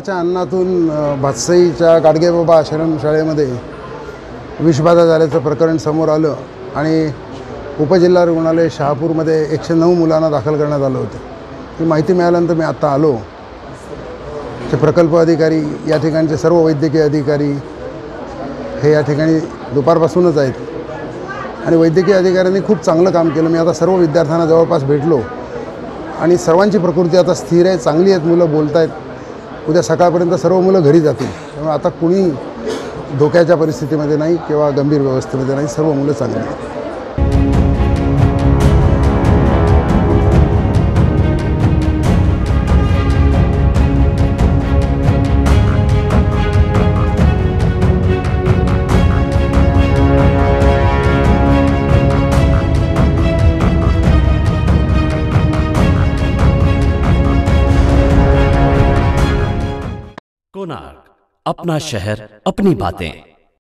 सरकारच्या अन्नातून भातसईच्या गाडगेबाबा आश्रमशाळेमध्ये विषबाधा झाल्याचं प्रकरण समोर आलं आणि उपजिल्हा रुग्णालय शहापूरमध्ये 109 मुलांना दाखल करण्यात आलं होतं. ही माहिती मिळाल्यानंतर मी आता आलो. ते प्रकल्प अधिकारी, या ठिकाणचे सर्व वैद्यकीय अधिकारी हे या ठिकाणी दुपारपासूनच आहेत आणि वैद्यकीय अधिकाऱ्यांनी खूप चांगलं काम केलं. मी आता सर्व विद्यार्थ्यांना जवळपास भेटलो आणि सर्वांची प्रकृती आता स्थिर आहे, चांगली आहेत, मुलं बोलत आहेत. उद्या सकाळपर्यंत सर्व मुलं घरी जातील. त्यामुळे आता कुणी धोक्याच्या परिस्थितीमध्ये नाही किंवा गंभीर व्यवस्थेमध्ये नाही, सर्व मुलं चांगली आहेत. कोणार्क, अपना शहर, अपनी बातें।